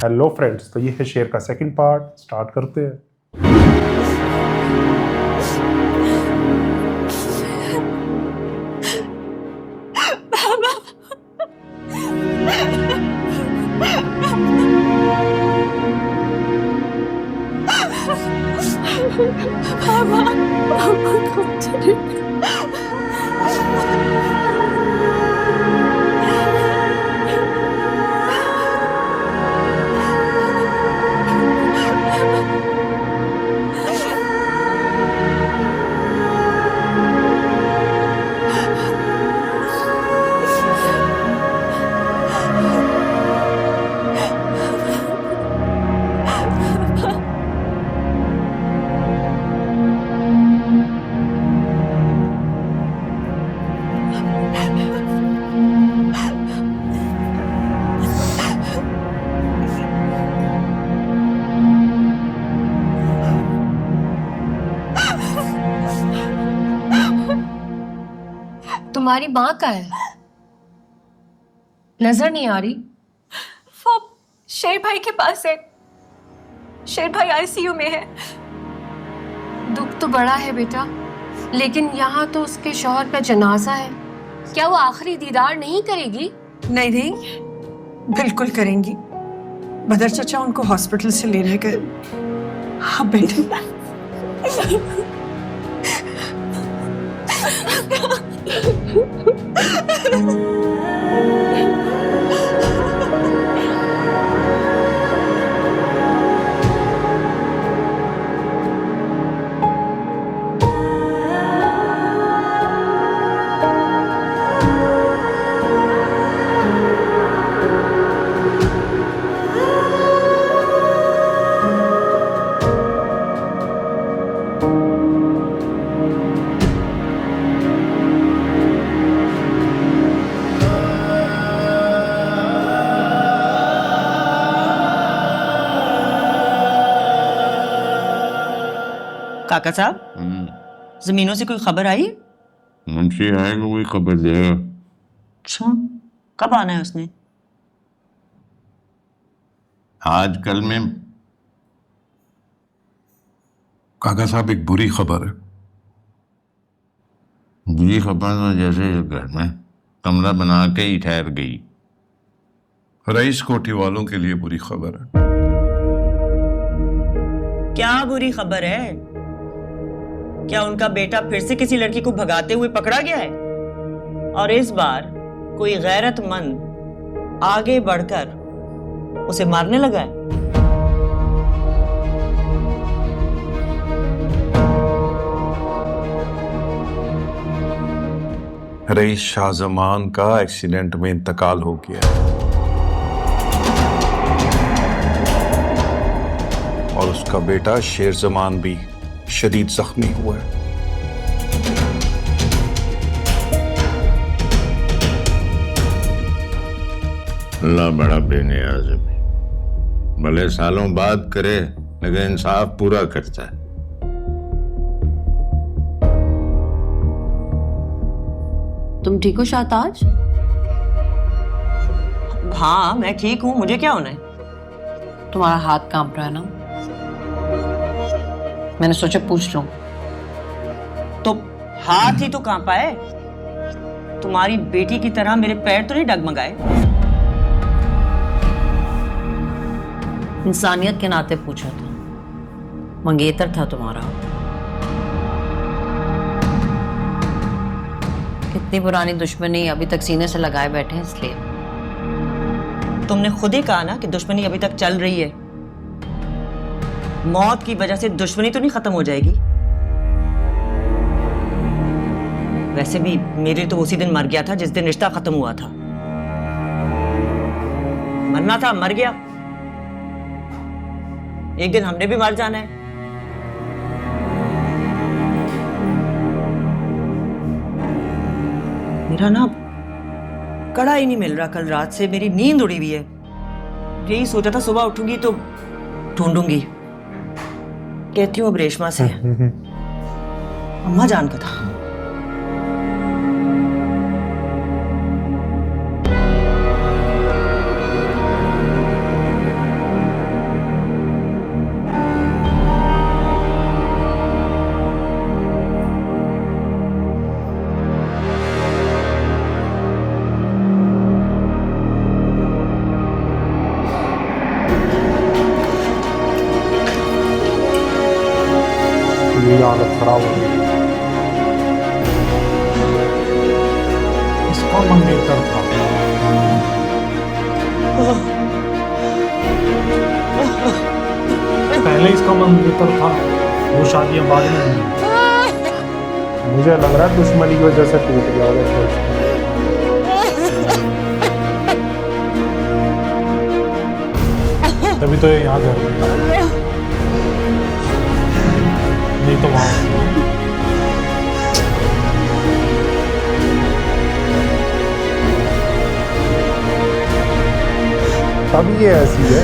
Hello friends, तो ये है शेर का सेकंड पार्ट। स्टार्ट करते हैं। तुम्हारी माँ का है? नजर नहीं आ रही। वो शेर भाई के पास है। शेर भाई आईसीयू में है। दुख तो बड़ा है बेटा, लेकिन यहाँ तो उसके शौहर का जनाजा है। क्या वो आखिरी दीदार नहीं करेगी? नहीं नहीं, बिल्कुल करेंगी। बदर चाचा उनको हॉस्पिटल से लेने गए। हाँ बेटे। काका साहब, जमीनों से कोई खबर आई? मुंशी आएगा वही खबर देगा। अच्छा, कब आना है उसने? आज कल में। काका साहब, एक बुरी खबर है। बुरी खबर तो जैसे इस घर में कमरा बना के ही ठहर गई। रईस कोठी वालों के लिए बुरी खबर है। क्या बुरी खबर है? क्या उनका बेटा फिर से किसी लड़की को भगाते हुए पकड़ा गया है? और इस बार कोई गैरतमंद आगे बढ़कर उसे मारने लगा है? रईस शाहजमान का एक्सीडेंट में इंतकाल हो गया है और उसका बेटा शेर जमान भी शदीद जख्मी हुआ है। अल्लाह बड़ा बेनियाज है, भले सालों बाद करे लेकिन इंसाफ पूरा करता है। तुम ठीक हो शाहताज? हाँ, मैं ठीक हूँ। मुझे क्या होना है? तुम्हारा हाथ कांप रहा है ना, मैंने सोचा पूछ लूं। तो हाथ ही तो कांपा है। तुम्हारी बेटी की तरह मेरे पैर तो नहीं डगमगाए। इंसानियत के नाते पूछा था, मंगेतर था तुम्हारा। कितनी पुरानी दुश्मनी अभी तक सीने से लगाए बैठे हैं, इसलिए। तुमने खुद ही कहा ना कि दुश्मनी अभी तक चल रही है। मौत की वजह से दुश्मनी तो नहीं खत्म हो जाएगी। वैसे भी मेरे तो उसी दिन मर गया था जिस दिन रिश्ता खत्म हुआ था। मरना था, मर गया। एक दिन हमने भी मर जाना है। मेरा ना कड़ा ही नहीं मिल रहा। कल रात से मेरी नींद उड़ी हुई है। यही सोचा था सुबह उठूंगी तो ढूंढूंगी। कहती हूँ अब रेशमा से। अम्मा जान का था। मंगेतर था। पहले इसका मंगेतर था, वो शादियां बाद में हुई। मुझे लग रहा है दुश्मनी की वजह से टूट गया होगा। तभी तो ये यहाँ घर में है। नहीं तो वहां तभी ये ऐसी है।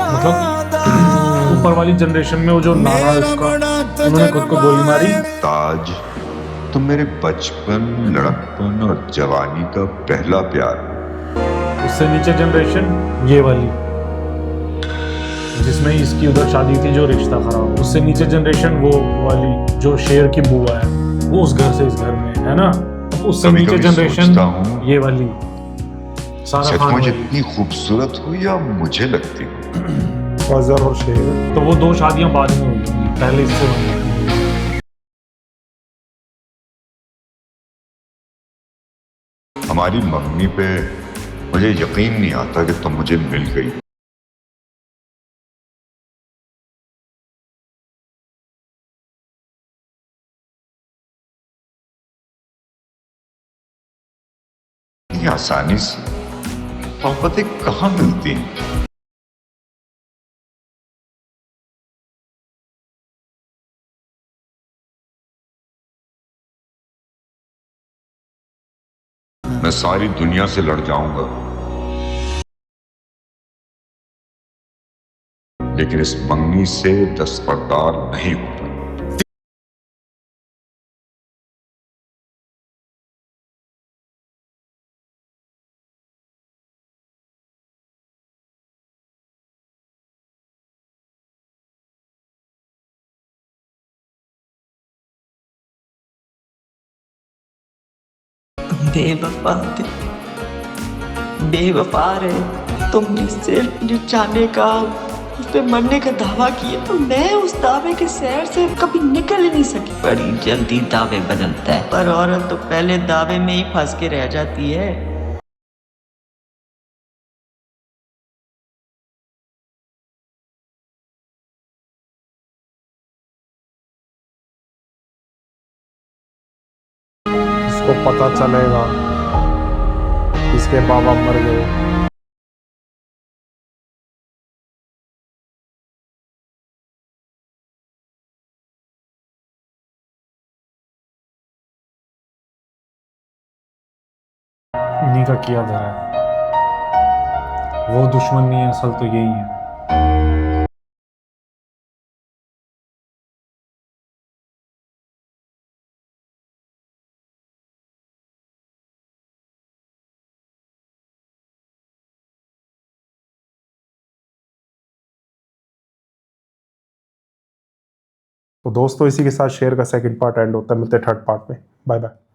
मतलब ऊपर वाली जनरेशन में वो जो नाना है उसका, उन्होंने खुद को गोली मारी। ताज, तुम मेरे बचपन, लड़कपन और जवानी का पहला प्यार। उससे नीचे जनरेशन ये वाली, जिसमें इसकी उधर शादी थी जो रिश्ता खराब। उससे नीचे जनरेशन वो वाली जो शेर की बुआ है, वो उस घर से इस घर में है ना। उससे नीचे जनरेशन ये वाली सारा खान वाली। इतनी खूबसूरत हुई या मुझे लगती है? फजर और शेर तो वो दो शादियां बाद में हुई होंगी, पहले इससे हुई। हमारी मम्मी पे मुझे यकीन नहीं आता कि तुम मुझे मिल गई। इतनी आसानी से मोहब्बतें कहाँ मिलती हैं? मैं सारी दुनिया से लड़ जाऊंगा, लेकिन इस मंगनी से दस्तबरदार नहीं होता। बेवफा थे, बेवफा रहे। तुमने सिर्फ जाने का, उस पे मरने का दावा किया, तो मैं उस दावे के सैर से कभी निकल ही नहीं सकी। बड़ी जल्दी दावे बदलता है, पर औरत तो पहले दावे में ही फंस के रह जाती है। इसको पता चलेगा इसके बाबा मर गए। इन्हीं का किया धरा है, वो दुश्मन नहीं है, असल तो यही है। तो दोस्तों इसी के साथ शेयर का सेकंड पार्ट एंड होता है। मिलते हैं थर्ड पार्ट में। Bye bye.